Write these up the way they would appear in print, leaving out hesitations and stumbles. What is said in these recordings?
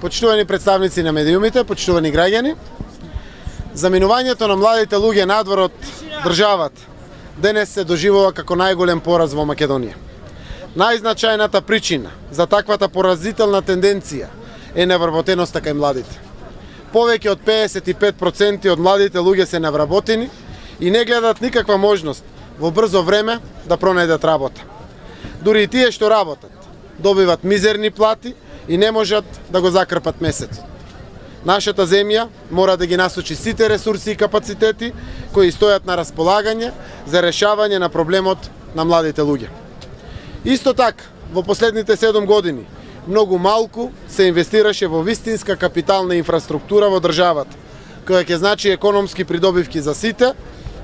Почитувани представници на медиумите, почитувани граѓани, заминувањето на младите луѓе надвор од државата денес се доживува како најголем пораз во Македонија. Најзначајната причина за таквата поразителна тенденција е невработеноста кај младите. Повеќе од 55% од младите луѓе се невработени и не гледат никаква можност во брзо време да пронајдат работа. Дури и тие што работат, добиват мизерни плати и не можат да го закрпат месецот. Нашата земја мора да ги насочи сите ресурси и капацитети кои стојат на располагање за решавање на проблемот на младите луѓе. Исто така, во последните 7 години многу малку се инвестираше во вистинска капитална инфраструктура во државата, која ќе значи економски придобивки за сите,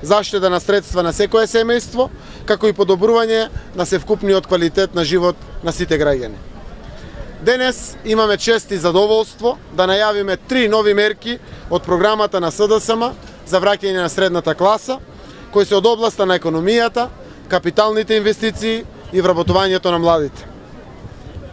заштеда на средства на секое семејство, како и подобрување на севкупниот квалитет на живот на сите граѓани. Денес имаме чест и задоволство да најавиме 3 нови мерки од програмата на СДСМ за враќање на средната класа, кои се од областа на економијата, капиталните инвестиции и вработувањето на младите.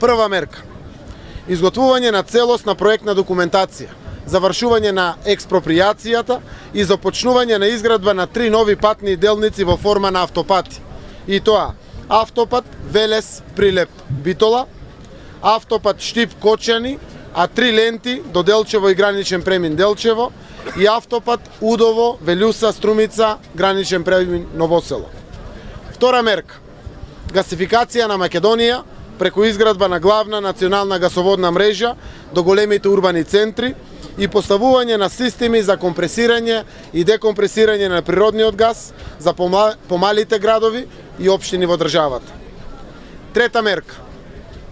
Прва мерка – изготвување на целосна проектна документација, завршување на експропријацијата и започнување на изградба на 3 нови патни делници во форма на автопати. И тоа автопат Велес-Прилеп-Битола, автопат Штип-Кочани, а 3 ленти до Делчево и граничен премин Делчево и автопат Удово-Велјуса-Струмица, граничен премин Новосело. Втора мерка – гасификација на Македонија преку изградба на главна национална гасоводна мрежа до големите урбани центри и поставување на системи за компресирање и декомпресирање на природниот газ за помалите градови и општини во државата. Трета мерка –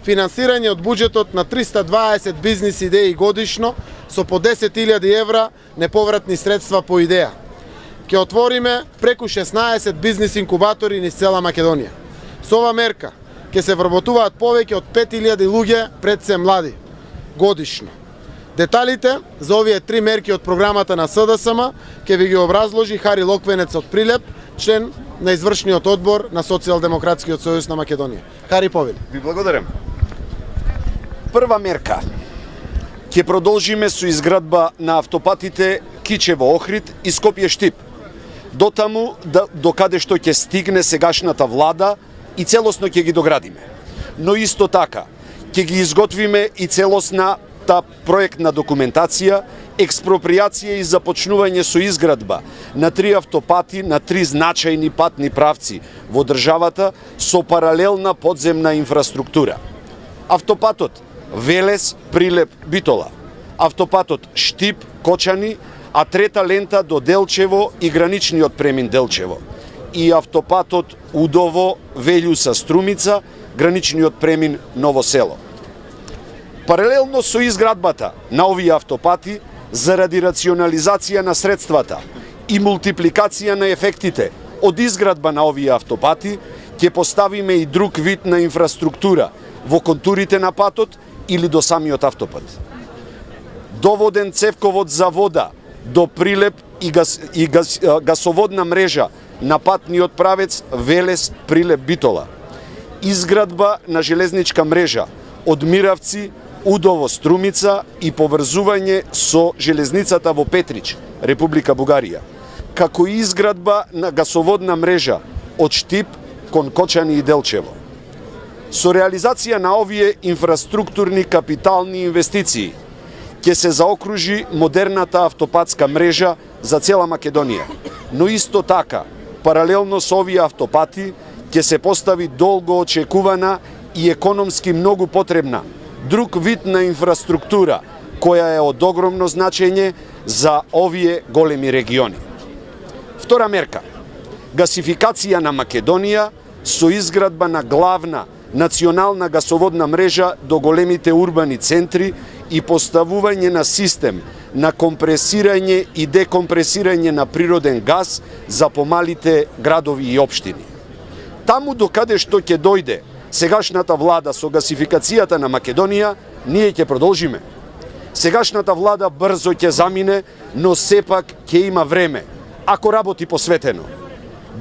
финансирање од буџетот на 320 бизнис идеи годишно со по 10.000 евра неповратни средства по идеја. Ќе отвориме преку 16 бизнис инкубатори низ цела Македонија. Со ова мерка ќе се вработуваат повеќе од 5.000 луѓе, пред се млади, годишно. Деталите за овие 3 мерки од програмата на СДСМ ќе ви ги образложи Хари Локвенец од Прилеп, член на извршниот одбор на Социјалдемократскиот сојуз на Македонија. Хари, повели. Ви благодарам. Прва мерка. Ќе продолжиме со изградба на автопатите Кичево-Охрид и Скопје-Штип. Дотаму до каде што ќе стигне сегашната влада и целосно ќе ги доградиме. Но исто така ќе ги изготвиме и целосната проектна документација, експропријација и започнување со изградба на 3 автопати на 3 значајни патни правци во државата со паралелна подземна инфраструктура. Автопатот Велес-Прилеп-Битола, автопатот Штип-Кочани, а трета лента до Делчево и граничниот премин Делчево и автопатот Удово-Велјуса-Струмица, граничниот премин Ново село. Паралелно со изградбата на овие автопати, заради рационализација на средствата и мултипликација на ефектите од изградба на овие автопати, ќе поставиме и друг вид на инфраструктура во контурите на патот или до самиот автопат. Доводен цевковод за вода до Прилеп и гасоводна мрежа на патниот правец Велес-Прилеп-Битола. Изградба на железничка мрежа од Миравци, Удово-Струмица и поврзување со железницата во Петрич, Република Бугарија, како и изградба на гасоводна мрежа од Штип кон Кочани и Делчево. Со реализација на овие инфраструктурни капитални инвестиции ќе се заокружи модерната автопатска мрежа за цела Македонија, но исто така, паралелно со овие автопати, ќе се постави долго очекувана и економски многу потребна друг вид на инфраструктура, која е од огромно значење за овие големи региони. Втора мерка – гасификација на Македонија со изградба на главна национална гасоводна мрежа до големите урбани центри и поставување на систем на компресирање и декомпресирање на природен газ за помалите градови и општини. Таму до каде што ќе дојде сегашната влада со гасификацијата на Македонија, ние ќе продолжиме. Сегашната влада брзо ќе замине, но сепак ќе има време, ако работи посветено,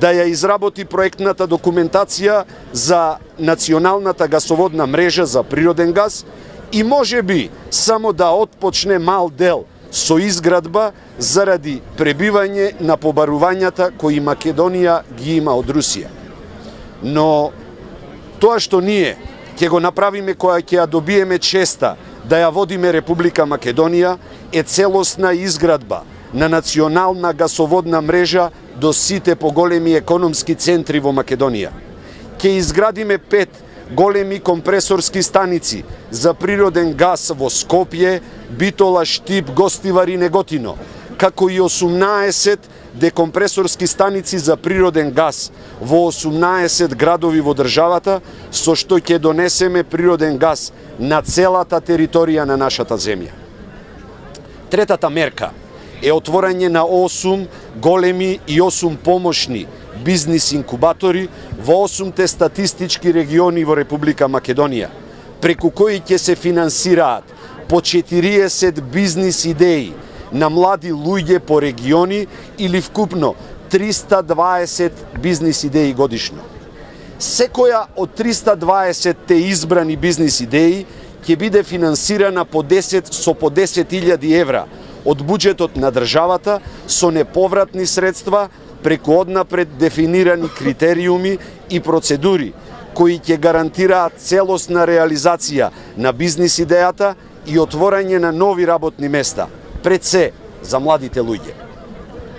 да ја изработи проектната документација за националната гасоводна мрежа за природен газ и може би само да отпочне мал дел со изградба заради пребивање на побарувањата кои Македонија ги има од Русија. Но тоа што ние ќе го направиме кога ќе ја добиеме честа да ја водиме Република Македонија е целосна изградба на национална гасоводна мрежа до сите поголеми економски центри во Македонија. Ќе изградиме 5 големи компресорски станици за природен газ во Скопје, Битола, Штип, Гостивар и Неготино, како и 18 декомпресорски станици за природен газ во 18 градови во државата, со што ќе донесеме природен газ на целата територија на нашата земја. Третата мерка е отворање на 8 големи и 8 помошни бизнис инкубатори во 8 статистички региони во Република Македонија, преку кои ќе се финансираат по 40 бизнис идеи на млади луѓе по региони или вкупно 320 бизнис идеи годишно. Секоја од 320 избрани бизнис идеи ќе биде финансирана по 10 10.000 евра од буџетот на државата со неповратни средства преку однапред дефинирани критериуми и процедури кои ќе гарантираат целосна реализација на бизнис идејата и отворање на нови работни места, пред се за младите луѓе.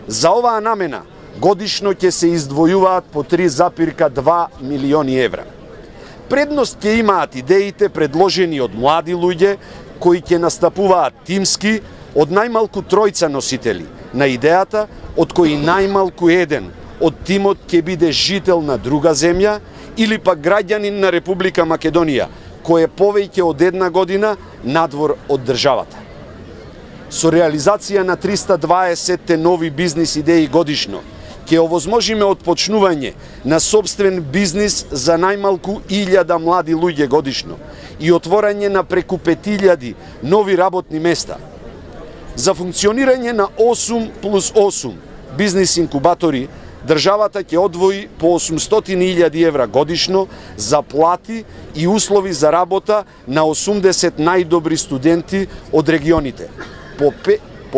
За оваа намена годишно ќе се издвојуваат по 3,2 милиони евра. Предност ќе имаат идеите предложени од млади луѓе кои ќе настапуваат тимски од најмалку 3 носители на идејата, од кои најмалку еден од тимот ќе биде жител на друга земја или пак граѓанин на Република Македонија, кој е повеќе од 1 година надвор од државата. Со реализација на 320 нови бизнис идеи годишно, ќе овозможиме отпочнување на собствен бизнис за најмалку 1000 млади луѓе годишно и отворање на преку 5000 нови работни места. За функционирање на 8+8 бизнис инкубатори, државата ќе одвои по 800.000 евра годишно за плати и услови за работа на 80 најдобри студенти од регионите, по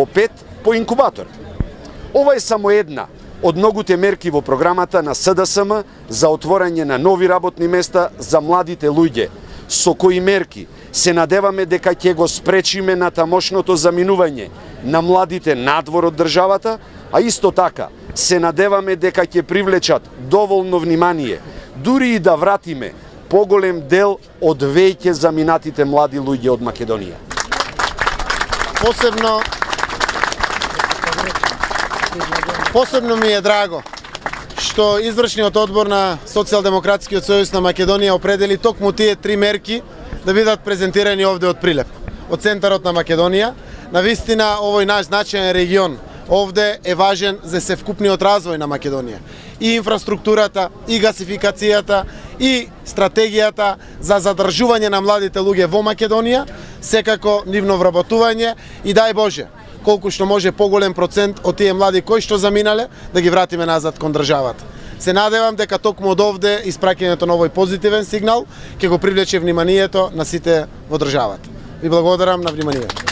5 по инкубатор. Ова е само една од многуте мерки во програмата на СДСМ за отворање на нови работни места за младите луѓе, со кои мерки се надеваме дека ќе го спречиме на тамошното заминување на младите надвор од државата, а исто така се надеваме дека ќе привлечат доволно внимание, дури и да вратиме поголем дел од веќе заминатите млади луѓе од Македонија. Посебно ми е драго што извршниот одбор на Социјалдемократскиот сојуз на Македонија определи токму тие 3 мерки да бидат презентирани овде од Прилеп, од центарот на Македонија. Навистина овој наш значаен регион овде е важен за севкупниот развој на Македонија. И инфраструктурата, и гасификацијата, и стратегијата за задржување на младите луѓе во Македонија, секако нивно вработување и дај Боже, колку што може поголем процент од тие млади кои што заминале да ги вратиме назад кон државата. Се надевам дека токму од овде испраќањето на овој позитивен сигнал ќе го привлече вниманието на сите во државата. Ви благодарам на вниманието.